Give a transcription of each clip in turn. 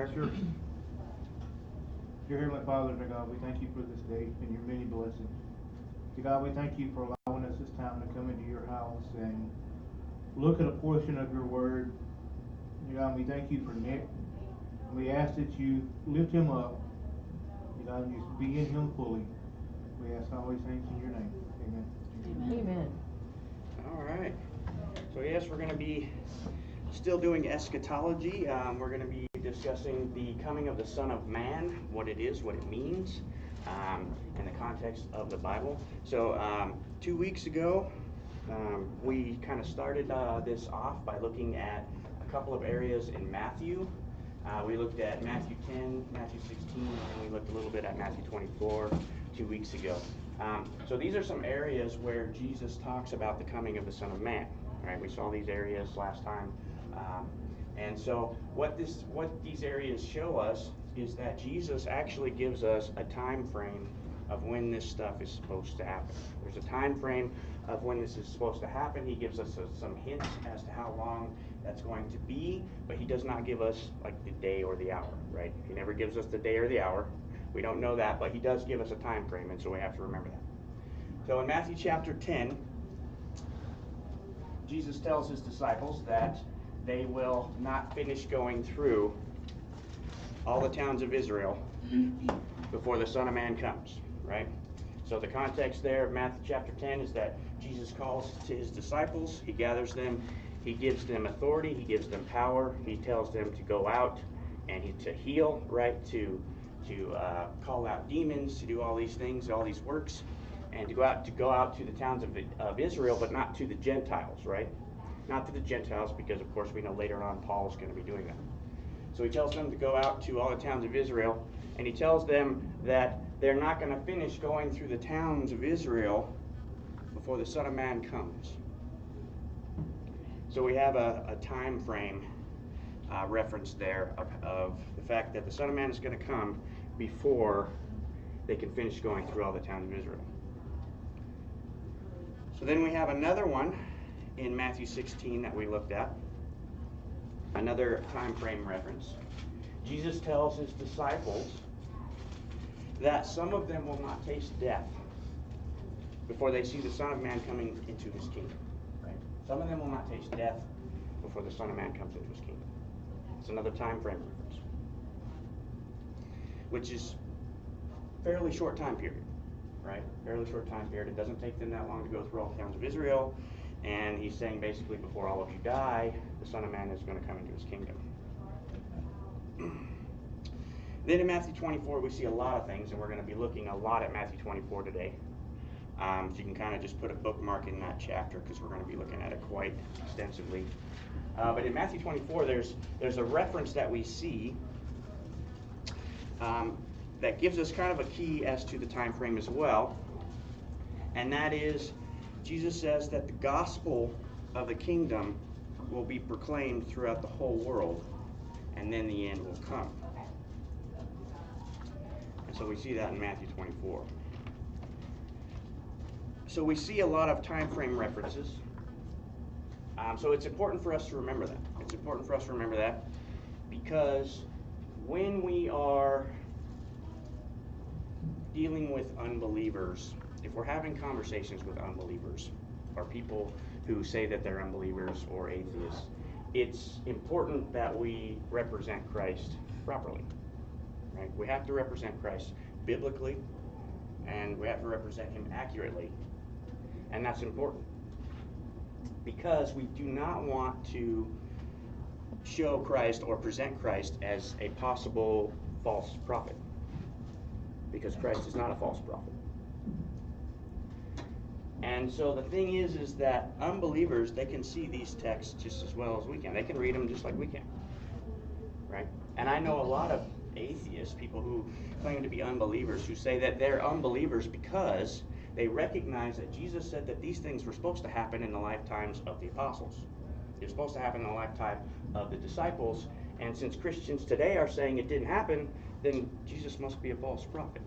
prayer? Sure. Dear Heavenly Father, dear God, we thank you for this day and your many blessings. Dear God, we thank you for allowing us this time to come into your house and look at a portion of your word. Dear God, we thank you for Nick. We ask that you lift him up. Dear God, you be in him fully. We ask all these things in your name. Amen. Amen. All right. So yes, we're going to be still doing eschatology. We're going to be discussing the coming of the Son of Man, what it is, what it means, in the context of the Bible. So 2 weeks ago, we kind of started this off by looking at a couple of areas in Matthew. We looked at Matthew 10, Matthew 16, and we looked a little bit at Matthew 24 2 weeks ago. So these are some areas where Jesus talks about the coming of the Son of Man. Right? We saw these areas last time. And so what these areas show us is that Jesus actually gives us a time frame of when this stuff is supposed to happen. There's a time frame of when this is supposed to happen. He gives us some hints as to how long that's going to be, but he does not give us like the day or the hour, right? He never gives us the day or the hour. We don't know that, but he does give us a time frame, and so we have to remember that. So in Matthew chapter 10, Jesus tells his disciples that they will not finish going through all the towns of Israel before the Son of Man comes, right? So the context there of Matthew chapter 10 is that Jesus calls to his disciples, he gathers them, he gives them authority, he gives them power, he tells them to go out and to heal, right? To call out demons, to do all these things, all these works, and to go out to the towns of Israel, but not to the Gentiles, right? Not to the Gentiles, because of course we know later on Paul is going to be doing that. So he tells them to go out to all the towns of Israel, and he tells them that they're not going to finish going through the towns of Israel before the Son of Man comes. So we have a time frame reference there of the fact that the Son of Man is going to come before they can finish going through all the towns of Israel. So then we have another one in Matthew 16 that we looked at, another time frame reference. Jesus tells his disciples that some of them will not taste death before they see the Son of Man coming into his kingdom. Right? Some of them will not taste death before the Son of Man comes into his kingdom. It's another time frame reference, which is fairly short time period, right? Fairly short time period. It doesn't take them that long to go through all the towns of Israel. And he's saying basically before all of you die, the Son of Man is going to come into his kingdom. Then in Matthew 24, we see a lot of things, and we're going to be looking a lot at Matthew 24 today. So you can kind of just put a bookmark in that chapter because we're going to be looking at it quite extensively. But in Matthew 24, there's a reference that we see that gives us kind of a key as to the time frame as well, and that is Jesus says that the gospel of the kingdom will be proclaimed throughout the whole world, and then the end will come. And so we see that in Matthew 24. So we see a lot of time frame references. So it's important for us to remember that. It's important for us to remember that because when we are dealing with unbelievers, if we're having conversations with unbelievers or people who say that they're unbelievers or atheists, it's important that we represent Christ properly. Right? We have to represent Christ biblically, and we have to represent him accurately. And that's important because we do not want to show Christ or present Christ as a possible false prophet, because Christ is not a false prophet. And so the thing is that unbelievers, they can see these texts just as well as we can. They can read them just like we can, right? And I know a lot of atheists, people who claim to be unbelievers, who say that they're unbelievers because they recognize that Jesus said that these things were supposed to happen in the lifetimes of the apostles. They're supposed to happen in the lifetime of the disciples, and since Christians today are saying it didn't happen, then Jesus must be a false prophet.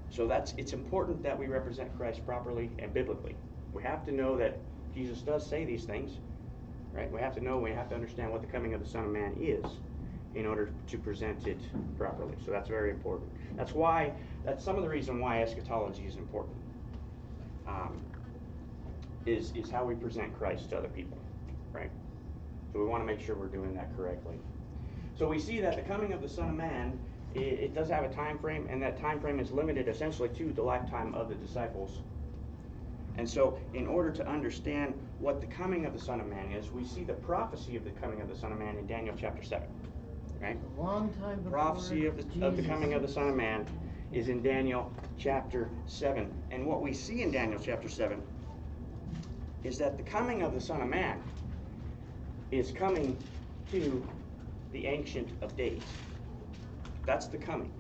So it's important that we represent Christ properly and biblically. We have to know that Jesus does say these things, right? We have to understand what the coming of the Son of Man is. in order to present it properly. So that's very important. That's some of the reason why eschatology is important. Is how we present Christ to other people, right? So we want to make sure we're doing that correctly. So we see that the coming of the Son of Man, it does have a time frame, and that time frame is limited essentially to the lifetime of the disciples. And so in order to understand what the coming of the Son of Man is, we see the prophecy of the coming of the Son of Man in Daniel chapter 7. Right? A long time before Prophecy of the coming of the Son of Man is in Daniel chapter 7. And what we see in Daniel chapter 7 is that the coming of the Son of Man is coming to the Ancient of Days. That's the coming.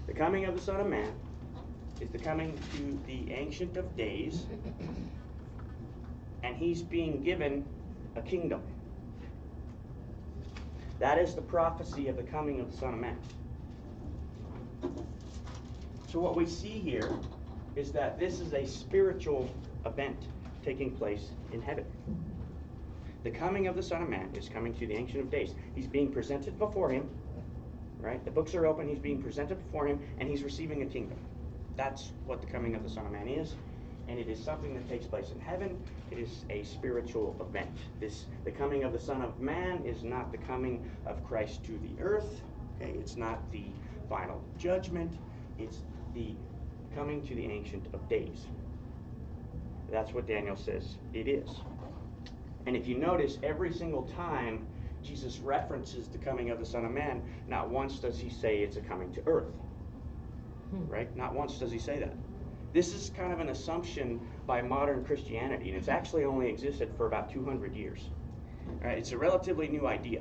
The coming of the Son of Man is the coming to the Ancient of Days, and he's being given a kingdom. That is the prophecy of the coming of the Son of Man. So what we see here is that this is a spiritual event taking place in heaven. The coming of the Son of Man is coming to the Ancient of Days. He's being presented before him, right? The books are open, he's being presented before him, and he's receiving a kingdom. That's what the coming of the Son of Man is, and it is something that takes place in heaven. It is a spiritual event. The coming of the Son of Man is not the coming of Christ to the earth. Okay, it's not the final judgment. It's the coming to the Ancient of Days. That's what Daniel says it is. And if you notice, every single time Jesus references the coming of the Son of Man, not once does he say it's a coming to earth. Right? Not once does he say that. This is kind of an assumption by modern Christianity, and it's actually only existed for about 200 years. Right? It's a relatively new idea.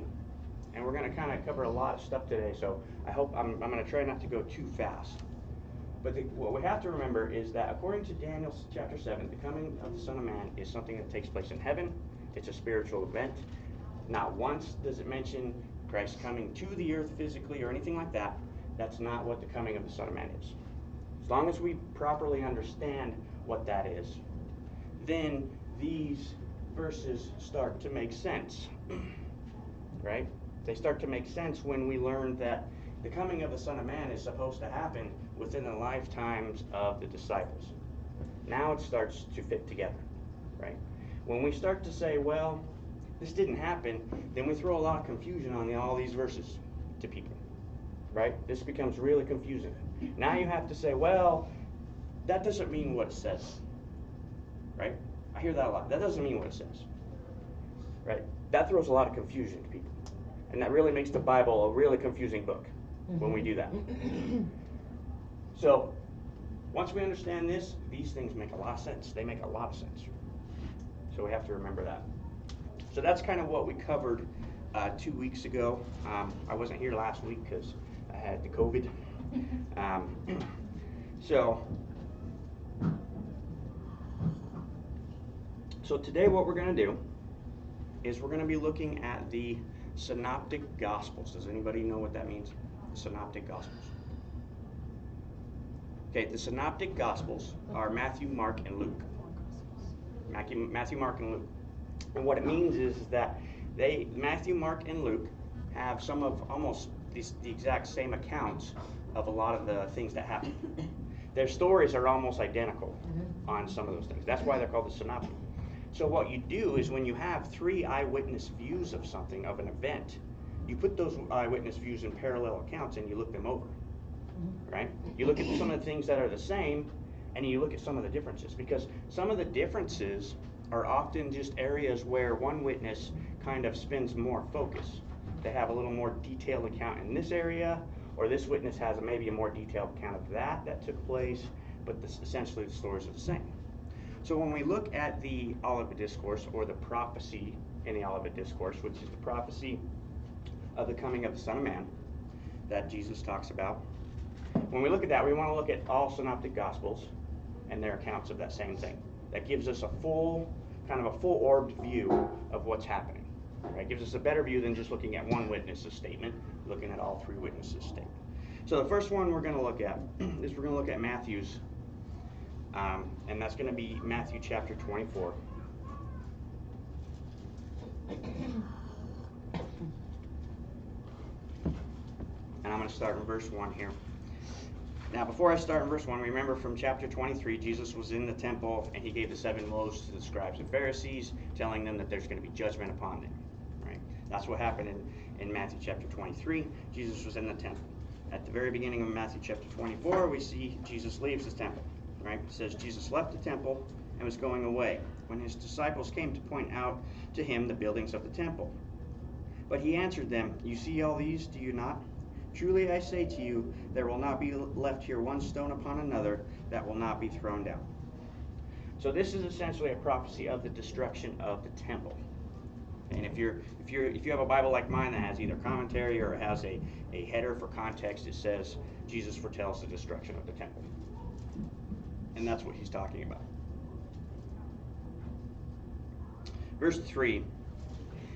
And we're going to kind of cover a lot of stuff today, so I'm going to try not to go too fast. But what we have to remember is that according to Daniel chapter 7, the coming of the Son of Man is something that takes place in heaven. It's a spiritual event. Not once does it mention Christ coming to the earth physically or anything like that. That's not what the coming of the Son of Man is. As long as we properly understand what that is, then these verses start to make sense. Right? They start to make sense when we learn that the coming of the Son of Man is supposed to happen within the lifetimes of the disciples. Now it starts to fit together, right? When we start to say, well, this didn't happen, then we throw a lot of confusion on all these verses to people, right? This becomes really confusing. Now you have to say, well, that doesn't mean what it says, right? I hear that a lot. That doesn't mean what it says, right? That throws a lot of confusion to people. And that really makes the Bible a really confusing book when we do that. So, once we understand this, these things make a lot of sense. They make a lot of sense. So we have to remember that. So that's kind of what we covered 2 weeks ago. I wasn't here last week because I had the COVID. So today what we're going to do is we're going to be looking at the Synoptic Gospels. Does anybody know what that means? The Synoptic Gospels. Okay, the Synoptic Gospels are Matthew, Mark, and Luke. Matthew, Mark, and Luke. And what it means is that Matthew, Mark, and Luke have some of almost the exact same accounts of a lot of the things that happen. Their stories are almost identical on some of those things. That's why they're called the Synoptic. So what you do is when you have 3 eyewitness views of something, of an event, you put those eyewitness views in parallel accounts and you look them over, right? You look at some of the things that are the same and you look at some of the differences, because some of the differences are often just areas where one witness kind of spends more focus. They have a little more detailed account in this area, or this witness has maybe a more detailed account of that took place, but essentially the stories are the same. So when we look at the Olivet Discourse, or the prophecy in the Olivet Discourse, which is the prophecy of the coming of the Son of Man that Jesus talks about, when we look at that, we want to look at all Synoptic Gospels and their accounts of that same thing. That gives us a full orbed view of what's happening. Right? It gives us a better view than just looking at one witness's statement, looking at all 3 witnesses' statement. So the first one we're going to look at is we're going to look at Matthew's, and that's going to be Matthew chapter 24. want to start in verse 1 here. Now, before I start in verse 1, remember from chapter 23, Jesus was in the temple and he gave the 7 loaves to the scribes and Pharisees, telling them that there's going to be judgment upon them. Right? That's what happened in Matthew chapter 23. Jesus was in the temple. At the very beginning of Matthew chapter 24, we see Jesus leaves the temple. Right? It says Jesus left the temple and was going away when his disciples came to point out to him the buildings of the temple. But he answered them, "You see all these, do you not? Truly I say to you, there will not be left here one stone upon another that will not be thrown down." So this is essentially a prophecy of the destruction of the temple. And if you have a Bible like mine that has either commentary or it has a header for context, it says Jesus foretells the destruction of the temple. And that's what he's talking about. Verse 3,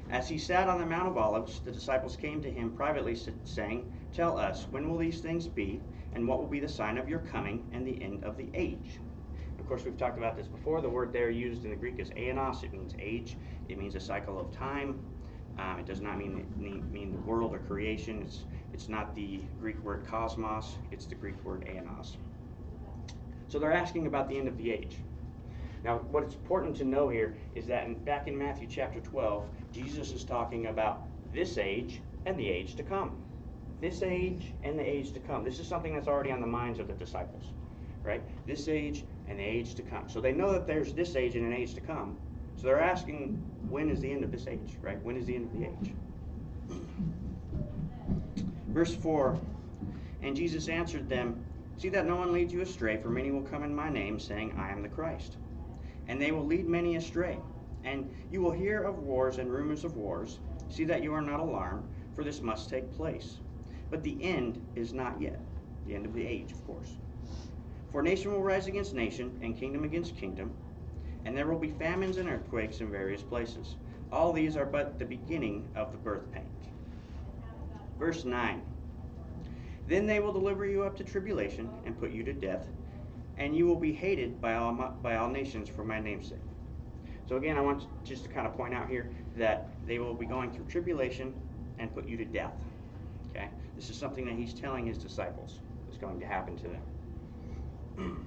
as he sat on the Mount of Olives, the disciples came to him privately, saying, "Tell us, when will these things be, and what will be the sign of your coming and the end of the age?" Of course, we've talked about this before. The word there used in the Greek is aeonos. It means age. It means a cycle of time. It does not mean the world or creation. It's not the Greek word cosmos. It's the Greek word aeonos. So they're asking about the end of the age. Now, what's important to know here is that back in Matthew chapter 12, Jesus is talking about this age and the age to come. This age and the age to come. This is something that's already on the minds of the disciples, right? This age and the age to come. So they know that there's this age and an age to come. So they're asking, when is the end of this age, right? When is the end of the age? Verse 4, and Jesus answered them, "See that no one leads you astray, for many will come in my name, saying, 'I am the Christ.' And they will lead many astray. And you will hear of wars and rumors of wars. See that you are not alarmed, for this must take place. But the end is not yet." The end of the age, of course. "For nation will rise against nation, and kingdom against kingdom. And there will be famines and earthquakes in various places. All these are but the beginning of the birth pains." Verse 9. "Then they will deliver you up to tribulation, and put you to death. And you will be hated by all nations for my name's sake." So again, I want just to kind of point out here that they will be going through tribulation and put you to death. Okay? This is something that he's telling his disciples is going to happen to them.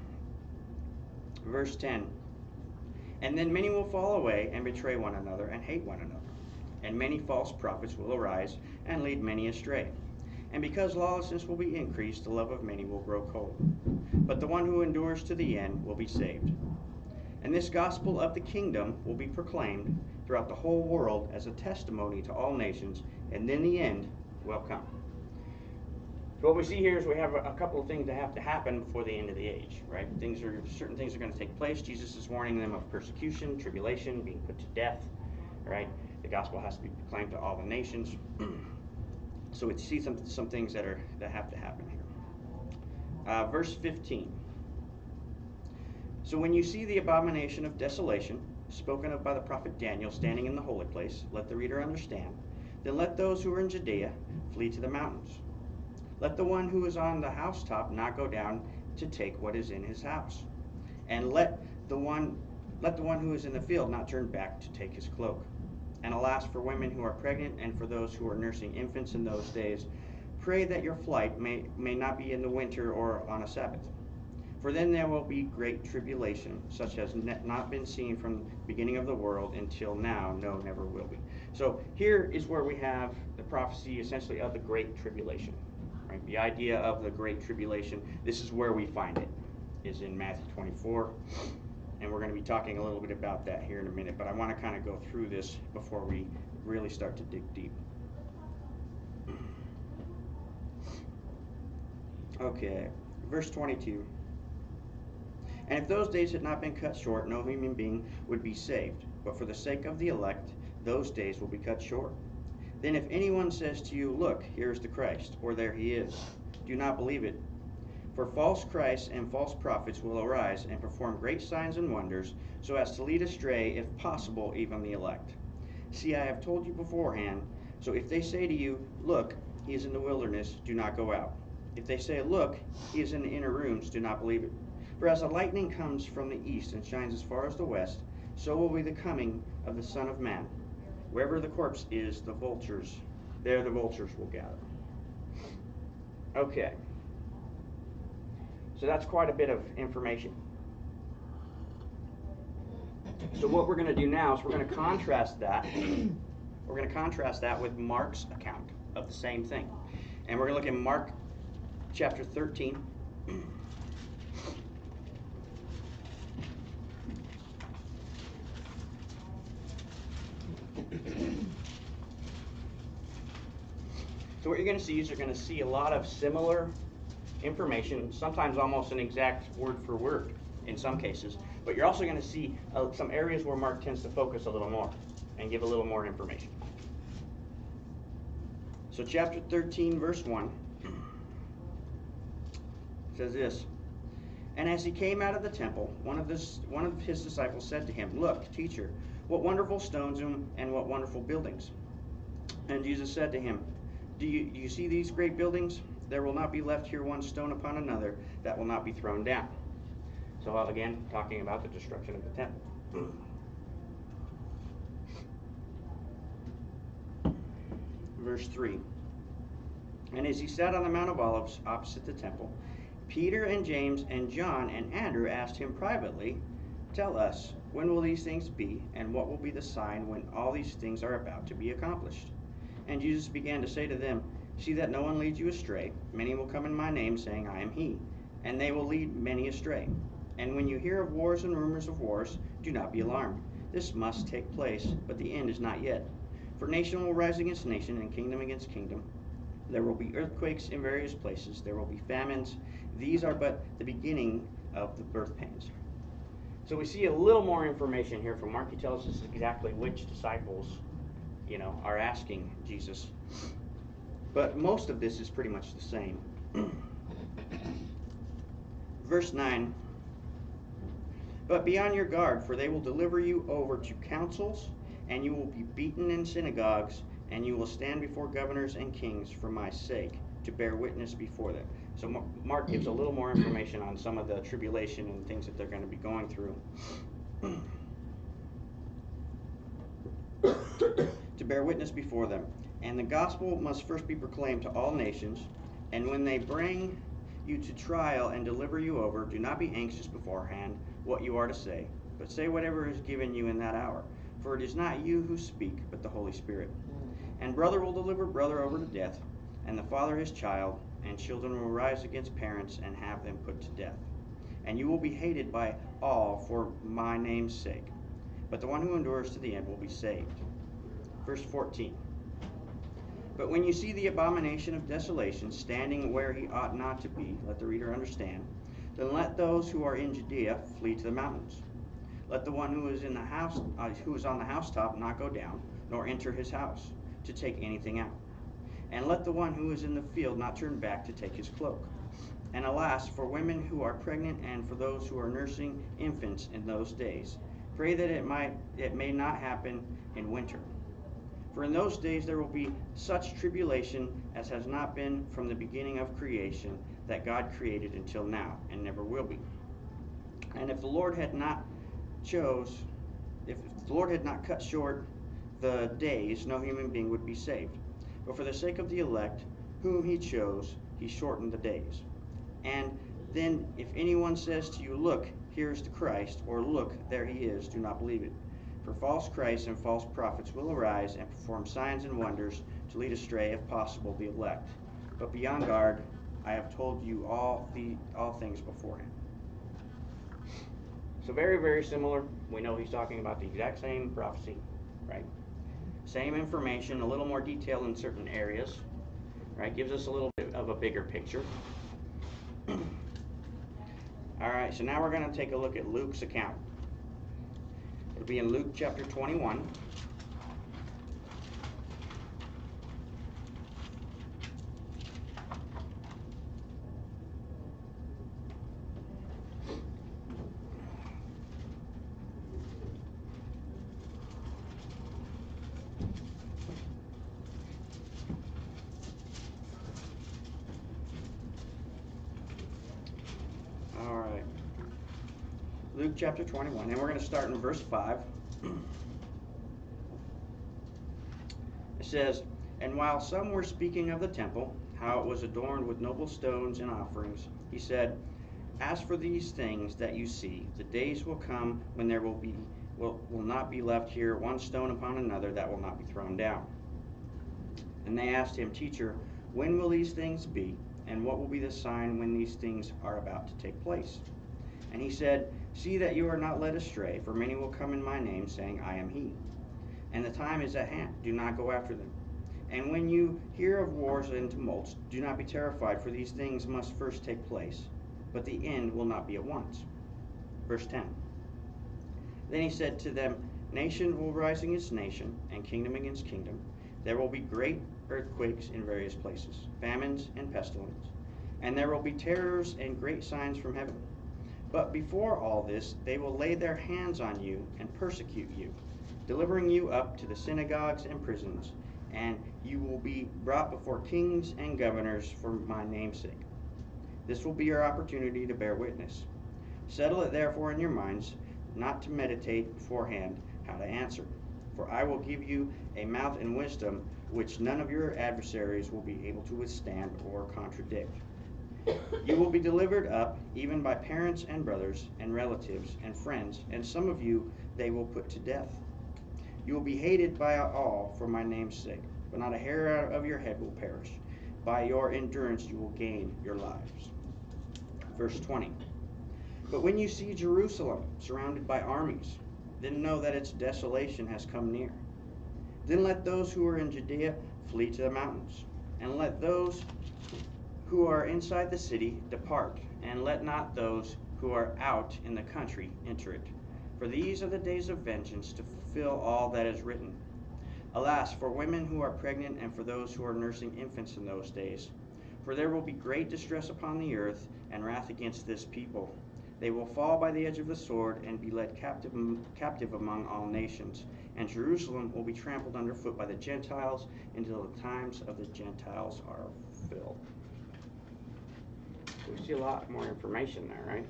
Verse 10. "And then many will fall away and betray one another and hate one another. And many false prophets will arise and lead many astray. And because lawlessness will be increased, the love of many will grow cold. But the one who endures to the end will be saved. And this gospel of the kingdom will be proclaimed throughout the whole world as a testimony to all nations, and then the end will come." So what we see here is we have a couple of things that have to happen before the end of the age, right? Certain things are going to take place. Jesus is warning them of persecution, tribulation, being put to death, right? The gospel has to be proclaimed to all the nations. So we see some things that have to happen here. Verse 15. "So when you see the abomination of desolation, spoken of by the prophet Daniel, standing in the holy place, let the reader understand. Then let those who are in Judea flee to the mountains. Let the one who is on the housetop not go down to take what is in his house. And let the one who is in the field not turn back to take his cloak. And alas, for women who are pregnant and for those who are nursing infants in those days, pray that your flight may not be in the winter or on a Sabbath. For then there will be great tribulation, such as not been seen from the beginning of the world until now, no, never will be." So here is where we have the prophecy essentially of the great tribulation. Right? The idea of the great tribulation, this is where we find it, is in Matthew 24. And we're going to be talking a little bit about that here in a minute, but I want to kind of go through this before we really start to dig deep. Okay, verse 22. "And if those days had not been cut short, no human being would be saved. But for the sake of the elect, those days will be cut short. Then if anyone says to you, 'Look, here is the Christ,' or 'There he is,' do not believe it. For false Christs and false prophets will arise and perform great signs and wonders, so as to lead astray, if possible, even the elect. See, I have told you beforehand. So if they say to you, 'Look, he is in the wilderness,' do not go out. If they say, 'Look, he is in the inner rooms,' do not believe it. For as the lightning comes from the east and shines as far as the west, so will be the coming of the Son of Man. Wherever the corpse is, there the vultures will gather." Okay. So that's quite a bit of information. So what we're going to do now is we're going to contrast that. We're going to contrast that with Mark's account of the same thing. And we're going to look at Mark chapter 13. So what you're going to see is you're going to see a lot of similar information, sometimes almost an exact word for word in some cases. But you're also going to see some areas where Mark tends to focus a little more and give a little more information. So chapter 13, verse 1 says this, "And as he came out of the temple, one of his disciples said to him, 'Look, teacher, what wonderful stones and what wonderful buildings.' And Jesus said to him, Do you see these great buildings? There will not be left here one stone upon another that will not be thrown down." So again, talking about the destruction of the temple. Verse 3. "And as he sat on the Mount of Olives opposite the temple, Peter and James and John and Andrew asked him privately, 'Tell us, when will these things be, and what will be the sign when all these things are about to be accomplished?' And Jesus began to say to them, 'See that no one leads you astray. Many will come in my name, saying, I am he, and they will lead many astray. And when you hear of wars and rumors of wars, do not be alarmed. This must take place, but the end is not yet. For nation will rise against nation, and kingdom against kingdom. There will be earthquakes in various places. There will be famines. These are but the beginning of the birth pains.'" So we see a little more information here from Mark. He tells us exactly which disciples, are asking Jesus. But most of this is pretty much the same. Verse 9, "But be on your guard, for they will deliver you over to councils, and you will be beaten in synagogues, and you will stand before governors and kings for my sake, to bear witness before them." So Mark gives a little more information on some of the tribulation and things that they're going to be going through. "To bear witness before them. And the gospel must first be proclaimed to all nations. And when they bring you to trial and deliver you over, do not be anxious beforehand what you are to say, but say whatever is given you in that hour. For it is not you who speak, but the Holy Spirit. And brother will deliver brother over to death, and the father his child, and children will rise against parents and have them put to death. And you will be hated by all for my name's sake. But the one who endures to the end will be saved." Verse 14. "But when you see the abomination of desolation standing where he ought not to be," let the reader understand, "then let those who are in Judea flee to the mountains. Let the one who is in the house, who is on the housetop, not go down, nor enter his house to take anything out. And let the one who is in the field not turn back to take his cloak. And alas, for women who are pregnant and for those who are nursing infants in those days, pray that it may not happen in winter. For in those days there will be such tribulation as has not been from the beginning of creation that God created until now, and never will be. And if the Lord had not cut short the days, no human being would be saved. But for the sake of the elect, whom he chose, he shortened the days. And then if anyone says to you, 'Look, here is the Christ,' or 'Look, there he is,' do not believe it. For false Christs and false prophets will arise and perform signs and wonders to lead astray, if possible, the elect. But be on guard. I have told you all things beforehand." So very, very similar. We know he's talking about the exact same prophecy, right? Same information, a little more detail in certain areas, right? Gives us a little bit of a bigger picture. All right, so now we're going to take a look at Luke's account. It'll be in Luke chapter 21. All right. Luke chapter 21, and we're going to start in verse 5. It says, And while some were speaking of the temple, how it was adorned with noble stones and offerings, he said, "As for these things that you see, the days will come when there will not be left here one stone upon another that will not be thrown down." And they asked him, "Teacher, when will these things be? And what will be the sign when these things are about to take place?" And he said, "See that you are not led astray, for many will come in my name, saying, 'I am he.' And the time is at hand. Do not go after them. And when you hear of wars and tumults, do not be terrified, for these things must first take place, but the end will not be at once." Verse 10. Then he said to them, "Nation will rise against nation, and kingdom against kingdom. There will be great earthquakes in various places, famines and pestilence, and there will be terrors and great signs from heaven. But before all this, they will lay their hands on you and persecute you, delivering you up to the synagogues and prisons, and you will be brought before kings and governors for my name's sake. This will be your opportunity to bear witness. Settle it therefore in your minds, not to meditate beforehand how to answer. For I will give you a mouth and wisdom which none of your adversaries will be able to withstand or contradict. You will be delivered up even by parents and brothers and relatives and friends, and some of you they will put to death. You will be hated by all for my name's sake, but not a hair of your head will perish. By your endurance you will gain your lives." Verse 20. "But when you see Jerusalem surrounded by armies, then know that its desolation has come near. Then let those who are in Judea flee to the mountains, and let those who are inside the city depart, and let not those who are out in the country enter it. For these are the days of vengeance, to fulfill all that is written. Alas, for women who are pregnant and for those who are nursing infants in those days. For there will be great distress upon the earth, and wrath against this people. They will fall by the edge of the sword, and be led captive among all nations. And Jerusalem will be trampled underfoot by the Gentiles, until the times of the Gentiles are fulfilled." We see a lot more information there, right?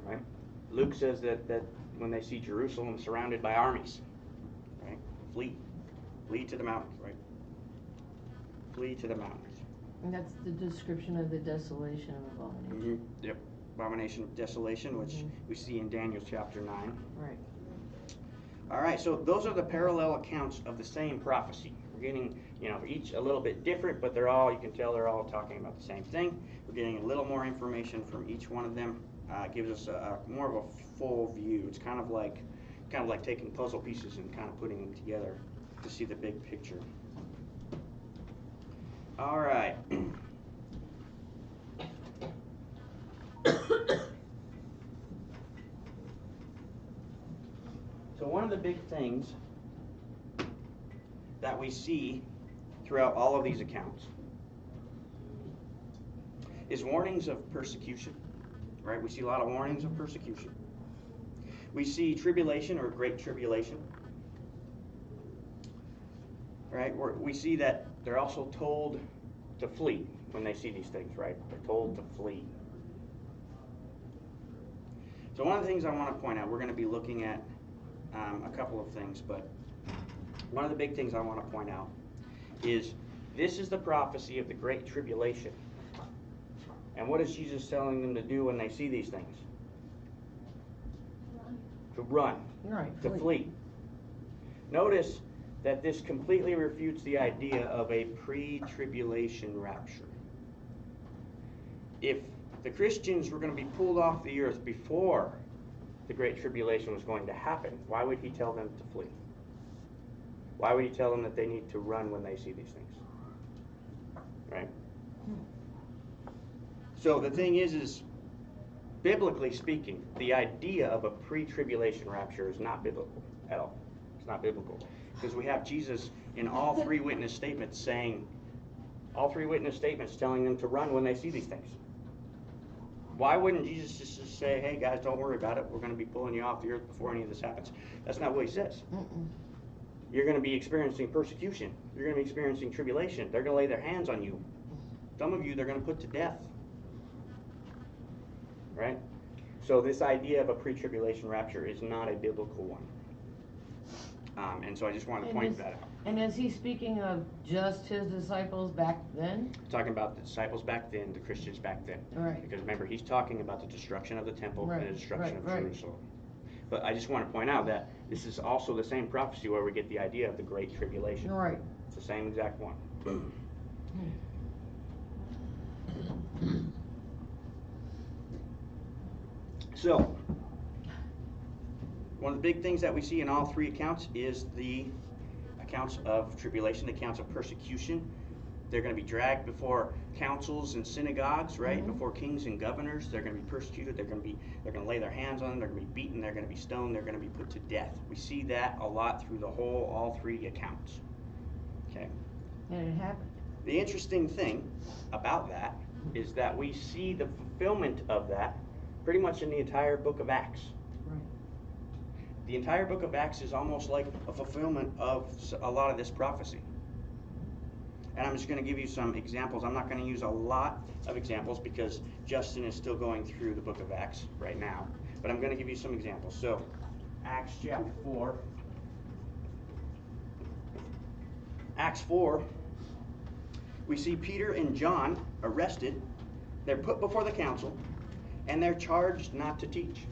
Right? Luke says that when they see Jerusalem surrounded by armies, right? Flee to the mountains, right? Flee to the mountains. And that's the description of the desolation of abomination. Mm-hmm. Yep. Abomination of desolation, which we see in Daniel chapter 9. Right. All right, so those are the parallel accounts of the same prophecy. We're getting, each a little bit different, but you can tell they're all talking about the same thing. We're getting a little more information from each one of them. Gives us a more of a full view. It's kind of like taking puzzle pieces and kind of putting them together to see the big picture. All right. So one of the big things that we see throughout all of these accounts is warnings of persecution, right? We see a lot of warnings of persecution. We see tribulation or great tribulation, right? We see that they're also told to flee when they see these things, right? They're told to flee. So one of the things I want to point out, we're going to be looking at a couple of things, but one of the big things I want to point out is this is the prophecy of the Great Tribulation. And what is Jesus telling them to do when they see these things? To run. Right. To flee. Notice that this completely refutes the idea of a pre-tribulation rapture. If the Christians were going to be pulled off the earth before the Great Tribulation was going to happen, why would he tell them to flee? Why would he tell them that they need to run when they see these things? Right? So the thing is biblically speaking, the idea of a pre-tribulation rapture is not biblical at all. It's not biblical. Because we have Jesus in all three witness statements telling them to run when they see these things. Why wouldn't Jesus just say, "Hey guys, don't worry about it. We're going to be pulling you off the earth before any of this happens"? That's not what he says. You're going to be experiencing persecution. You're going to be experiencing tribulation. They're going to lay their hands on you. Some of you they're going to put to death. Right? So this idea of a pre-tribulation rapture is not a biblical one. And so I just wanted to And point is- that out. And is he speaking of just his disciples back then? Talking about the disciples back then, the Christians back then. Right. Because remember, he's talking about the destruction of the temple Right, and the destruction right, of right. Jerusalem. But I just want to point out that this is also the same prophecy where we get the idea of the Great Tribulation. Right. It's the same exact one. So, one of the big things that we see in all three accounts is the accounts of tribulation, accounts of persecution. They're going to be dragged before councils and synagogues, right? Mhm. Before kings and governors. They're going to be persecuted. They're going to lay their hands on them. They're going to be beaten. They're going to be stoned. They're going to be put to death. We see that a lot through all three accounts. Okay. And it happened. The interesting thing about that is that we see the fulfillment of that pretty much in the entire book of Acts. Right. The entire book of Acts is almost like a fulfillment of a lot of this prophecy. And I'm just going to give you some examples. I'm not going to use a lot of examples because Justin is still going through the book of Acts right now. But I'm going to give you some examples. So, Acts chapter 4. Acts 4, we see Peter and John arrested. They're put before the council, and they're charged not to teach.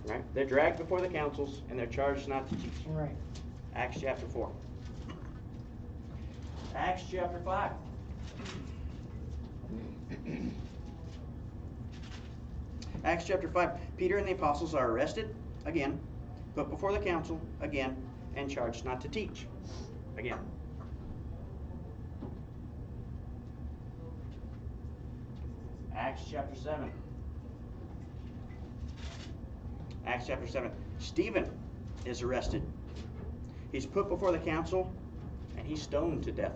Right? They're dragged before the councils, and they're charged not to teach. Right. Acts chapter 4. Acts chapter 5. Acts chapter 5. Peter and the apostles are arrested, again, put before the council, again, and charged not to teach, again. Acts chapter 7. Acts chapter 7. Stephen is arrested. He's put before the council, and he's stoned to death.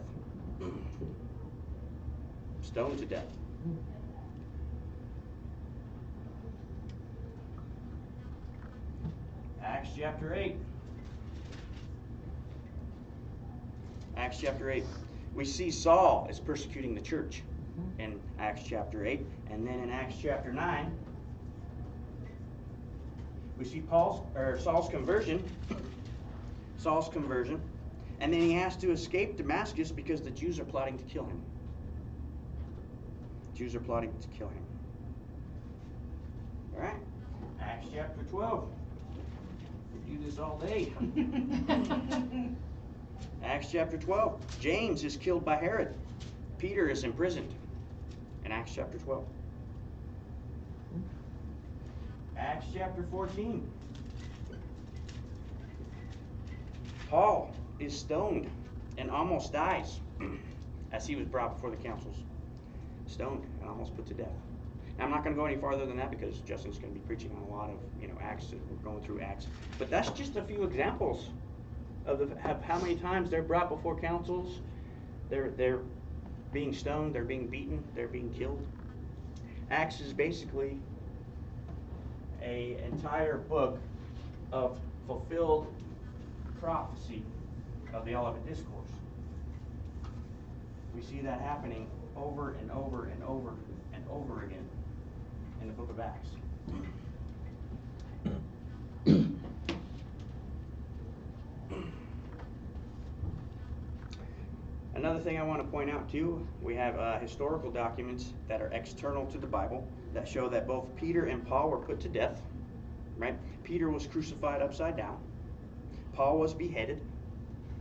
Stoned to death. Acts chapter 8. Acts chapter 8. We see Saul is persecuting the church in Acts chapter 8. And then in Acts chapter 9, we see Saul's conversion. Saul's conversion. And then he has to escape Damascus because the Jews are plotting to kill him. Jews are plotting to kill him. All right. Acts chapter 12. We do this all day. Acts chapter 12. James is killed by Herod. Peter is imprisoned in Acts chapter 12. Acts chapter 14. Paul is stoned and almost dies as he was brought before the councils. Stoned and almost put to death. Now, I'm not going to go any farther than that because Justin's going to be preaching on a lot of Acts. We're going through Acts, but that's just a few examples of how many times they're brought before councils. They're being stoned. They're being beaten. They're being killed. Acts is basically an entire book of fulfilled prophecy of the Olivet Discourse. We see that happening over and over and over and over again in the book of Acts. Another thing I want to point out too, we have historical documents that are external to the Bible that show that both Peter and Paul were put to death. Right? Peter was crucified upside down. Paul was beheaded.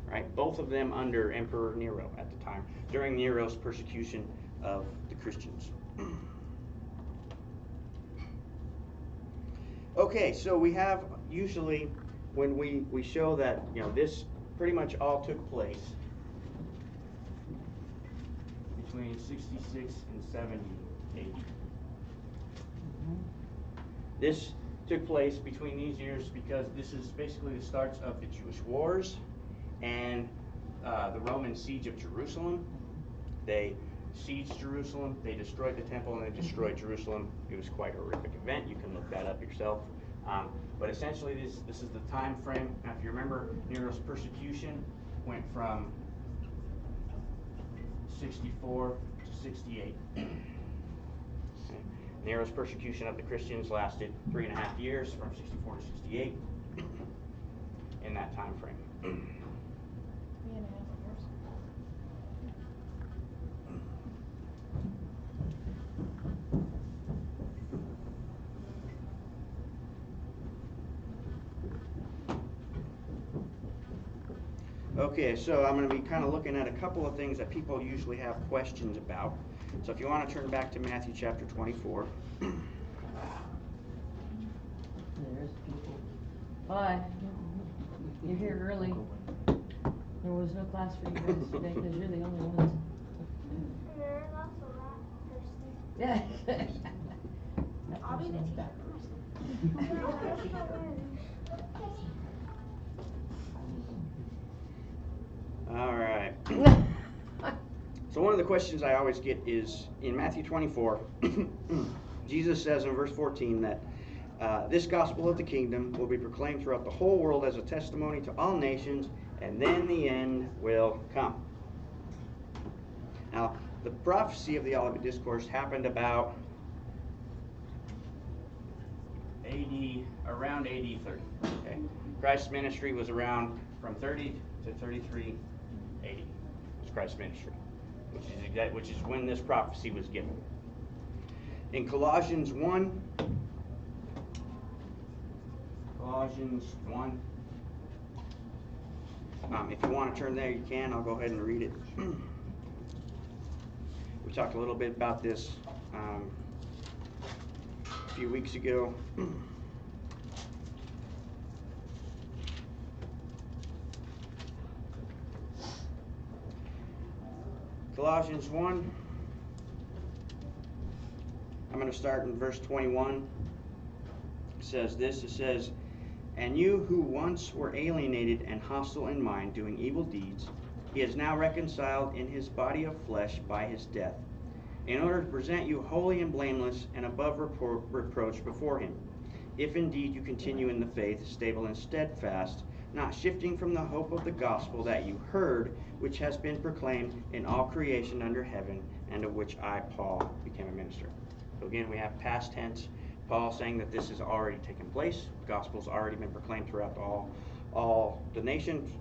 Right? Both of them under Emperor Nero at the time, during Nero's persecution of the Christians. Okay, so we have usually when we show that this pretty much all took place between 66 and 70 AD. This took place between these years because this is basically the starts of the Jewish wars and the Roman siege of Jerusalem. They sieged Jerusalem, they destroyed the temple, and they destroyed Jerusalem. It was quite a horrific event. You can look that up yourself. But essentially, this is the time frame. Now, if you remember, Nero's persecution went from 64 to 68. Nero's persecution of the Christians lasted 3.5 years, from 64 to 68. in that time frame. 3.5 years. Okay, so I'm going to be kind of looking at a couple of things that people usually have questions about. So if you want to turn back to Matthew chapter 24. There's people. Bye. You're here early. There was no class for you guys today because you're the only ones. And there's also that person. Yeah. I'll be the teacher. All right. So one of the questions I always get is in Matthew 24, Jesus says in verse 14 that this gospel of the kingdom will be proclaimed throughout the whole world as a testimony to all nations, and then the end will come. Now, the prophecy of the Olivet Discourse happened about around AD 30. Okay? Christ's ministry was around from 30 to 33 AD. Was Christ's ministry, which is when this prophecy was given. In Colossians 1, if you want to turn there, you can. I'll go ahead and read it. We talked a little bit about this a few weeks ago. Colossians 1, I'm going to start in verse 21. It says this, it says, "And you who once were alienated and hostile in mind, doing evil deeds, he is now reconciled in his body of flesh by his death, in order to present you holy and blameless and above reproach before him. If indeed you continue in the faith, stable and steadfast, not shifting from the hope of the gospel that you heard, which has been proclaimed in all creation under heaven, and of which I, Paul, became a minister." So again, we have past tense. Paul saying that this has already taken place. The gospel's already been proclaimed throughout all the nations.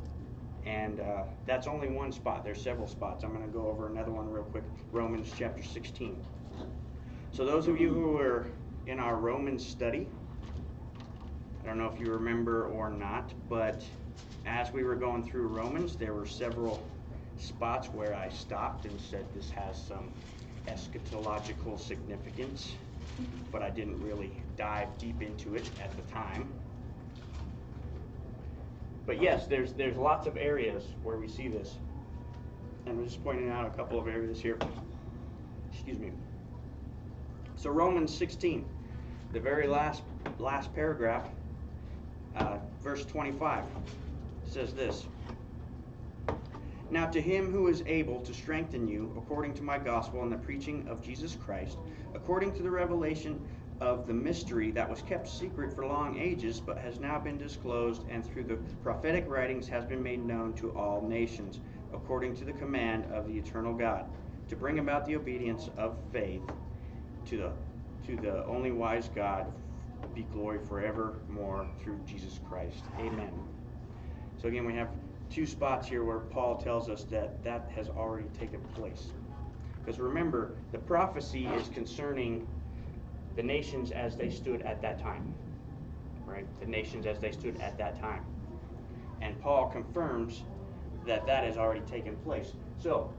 And that's only one spot. There's several spots. I'm going to go over another one real quick. Romans chapter 16. So those of you who were in our Romans study, I don't know if you remember or not, but as we were going through Romans, there were several spots where I stopped and said this has some eschatological significance, but I didn't really dive deep into it at the time. But yes, there's lots of areas where we see this. And I'm just pointing out a couple of areas here. Excuse me. So Romans 16, the very last paragraph, verse 25, says this. "Now to him who is able to strengthen you according to my gospel and the preaching of Jesus Christ, according to the revelation of the mystery that was kept secret for long ages, but has now been disclosed, and through the prophetic writings has been made known to all nations, according to the command of the eternal God, to bring about the obedience of faith to the only wise God, be glory forevermore through Jesus Christ. Amen." So again, we have two spots here where Paul tells us that has already taken place. Because remember, the prophecy is concerning the nations as they stood at that time. Right? The nations as they stood at that time. And Paul confirms that has already taken place. So,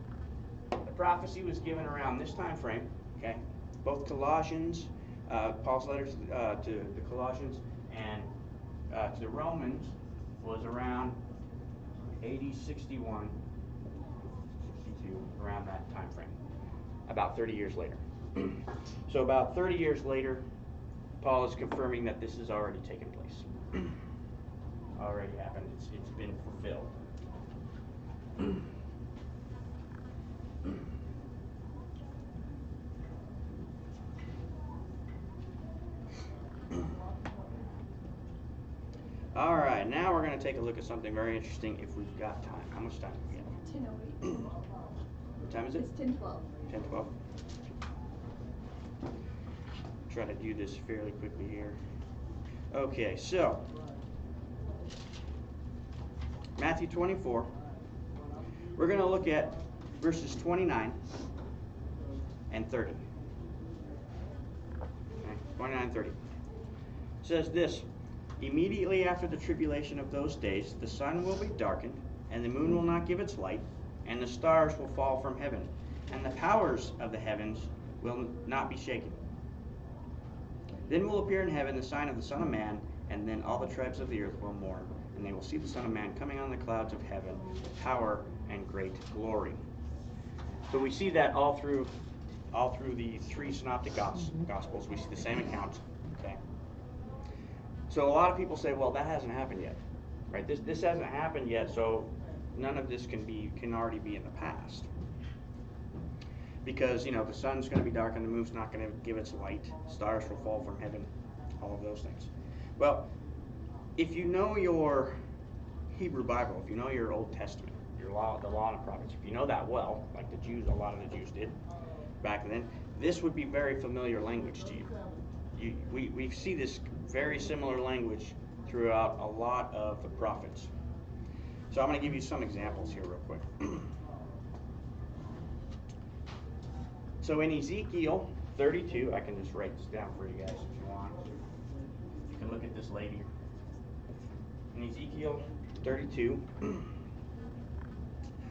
the prophecy was given around this time frame. Okay? Both Colossians, Paul's letters to the Colossians and to the Romans was around AD 61, 62, around that time frame, about 30 years later. So about 30 years later, Paul is confirming that this has already taken place. Already happened. It's been fulfilled. All right, now we're going to take a look at something very interesting if we've got time. How much time do we have? 10:08. What time is it? It's 10:12. 10:12. Try to do this fairly quickly here. Okay, so Matthew 24. We're going to look at verses 29 and 30. Okay, 29 and 30. It says this, immediately after the tribulation of those days, the sun will be darkened, and the moon will not give its light, and the stars will fall from heaven, and the powers of the heavens will not be shaken. Then will appear in heaven the sign of the Son of Man, and then all the tribes of the earth will mourn, and they will see the Son of Man coming on the clouds of heaven with power and great glory. So we see that all through the three synoptic gospels. We see the same accounts. Okay. So a lot of people say, well, that hasn't happened yet, right? This hasn't happened yet, so none of this can already be in the past. Because, you know, the sun's going to be dark and the moon's not going to give its light. Stars will fall from heaven. All of those things. Well, if you know your Hebrew Bible, if you know your Old Testament, the law and the prophets, if you know that well, like the Jews, a lot of the Jews did back then, this would be very familiar language to you. We see this very similar language throughout a lot of the prophets. So I'm going to give you some examples here real quick. So in Ezekiel 32, I can just write this down for you guys if you want. You can look at this later. In Ezekiel 32,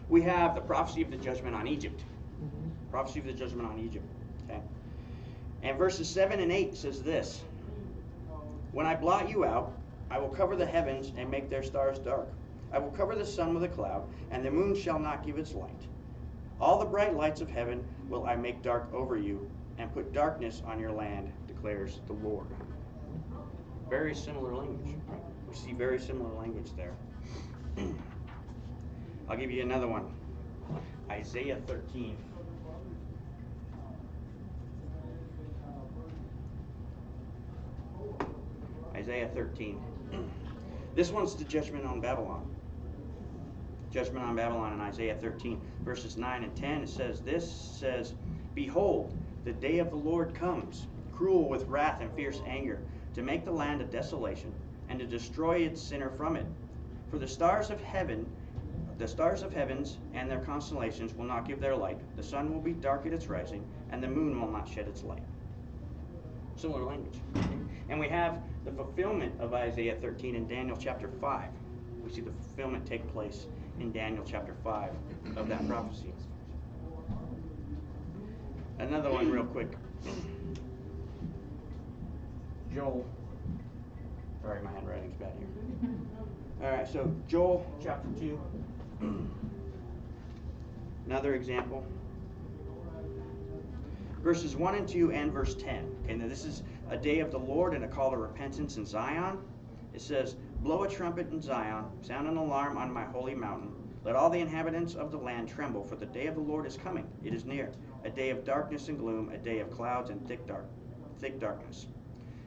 we have the prophecy of the judgment on Egypt. Prophecy of the judgment on Egypt. Okay. And verses 7 and 8 says this, when I blot you out, I will cover the heavens and make their stars dark. I will cover the sun with a cloud, and the moon shall not give its light. All the bright lights of heaven will I make dark over you, and put darkness on your land, declares the Lord. Very similar language. Right? We see very similar language there. I'll give you another one. Isaiah 13. Isaiah 13. This one's the judgment on Babylon. Judgment on Babylon in Isaiah 13, verses 9 and 10. It says, behold, the day of the Lord comes, cruel with wrath and fierce anger, to make the land a desolation, and to destroy its sinner from it. For the stars of heavens and their constellations will not give their light. The sun will be dark at its rising, and the moon will not shed its light. Similar language. And we have the fulfillment of Isaiah 13 in Daniel chapter 5. We see the fulfillment take place in Daniel chapter 5 of that prophecy. Another one real quick. Joel. Sorry, my handwriting's bad here. Alright, so Joel chapter 2. Another example. Verses 1 and 2 and verse 10. Okay, now this is a day of the Lord and a call to repentance in Zion. It says, blow a trumpet in Zion, sound an alarm on my holy mountain. Let all the inhabitants of the land tremble, for the day of the Lord is coming. It is near, a day of darkness and gloom, a day of clouds and thick darkness.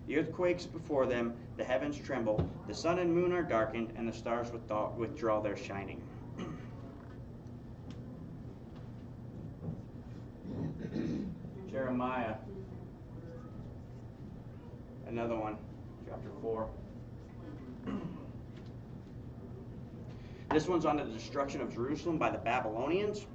The earth quakes before them, the heavens tremble, the sun and moon are darkened, and the stars withdraw their shining. Jeremiah, another one, chapter 4. This one's on the destruction of Jerusalem by the Babylonians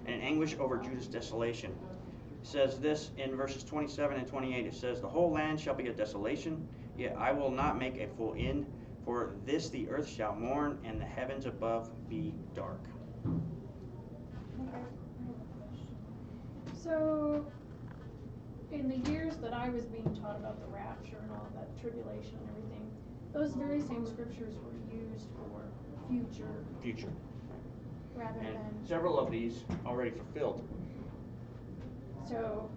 and an anguish over Judah's desolation. It says this in verses 27 and 28. It says, the whole land shall be a desolation, yet I will not make a full end. For this the earth shall mourn, and the heavens above be dark. Okay. So, in the years that I was being taught about the rapture and all that tribulation and everything, those very same scriptures were used for future rather And than. several of these already fulfilled. So,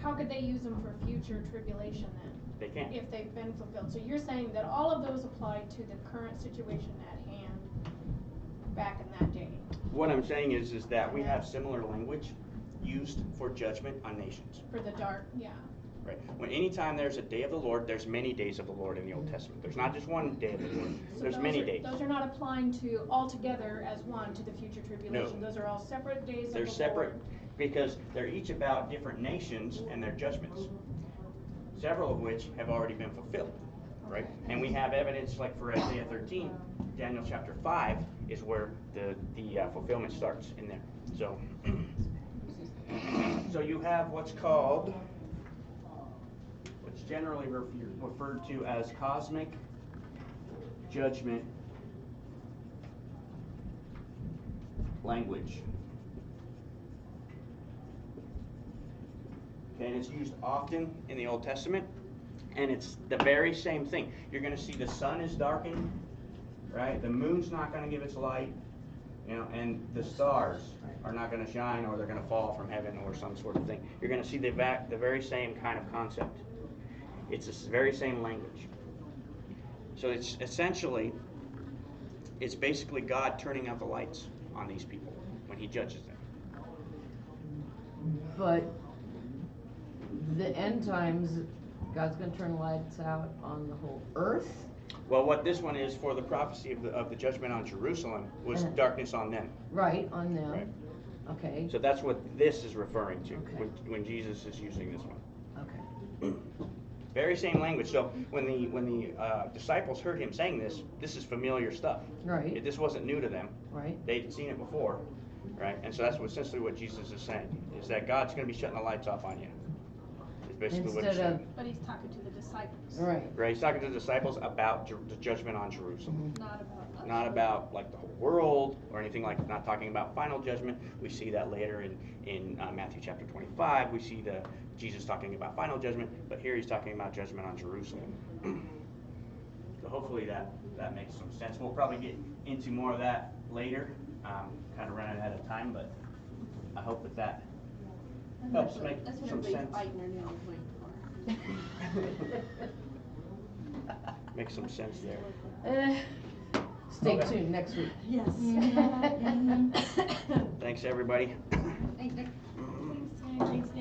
how could they use them for future tribulation then? They can't. If they've been fulfilled. So you're saying that all of those apply to the current situation at hand back in that day? What I'm saying is that we have similar language used for judgment on nations. For the dark, yeah. Right. When anytime there's a day of the Lord, there's many days of the Lord in the Old Testament. There's not just one day of the Lord. So There's those many are, days. Those are not applying to all together as one to the future tribulation. No. Those are all separate days They're of the separate Lord. because they're each about different nations and their judgments. Several of which have already been fulfilled. right? And we have evidence like for Isaiah 13, Daniel chapter 5 is where the fulfillment starts in there. So, so you have what's generally referred to as cosmic judgment language. Okay, and it's used often in the Old Testament, and it's the very same thing. You're going to see the sun is darkened, right? The moon's not going to give its light, and the stars are not going to shine, or they're going to fall from heaven, or some sort of thing. You're going to see the very same kind of concept. It's the very same language. So it's essentially, it's basically God turning out the lights on these people when He judges them. But the end times, God's gonna turn the lights out on the whole earth? Well, what this one is for the prophecy of the judgment on Jerusalem was darkness on them. Right, on them. Right. Okay, So that's what this is referring to Okay. when Jesus is using this one. okay. Very same language. So when the disciples heard Him saying this is familiar stuff. Right. This wasn't new to them. Right. They'd seen it before, right? And so that's essentially what Jesus is saying, is that God's going to be shutting the lights off on you. Is basically what He's Instead of, saying. But he's talking to the disciples, right. Right? He's talking to the disciples about the judgment on Jerusalem. not about us. Not about like the whole world or anything like that. Not talking about final judgment. We see that later in Matthew chapter 25. We see Jesus talking about final judgment, but here He's talking about judgment on Jerusalem. So hopefully that makes some sense. We'll probably get into more of that later. Kind of running out of time, but I hope that helps make That's what some everybody's sense. fighting their nails waiting for. Make some sense there. Stay Okay. tuned next week. Yes. Thanks everybody. Thank you. Thanks, Nick.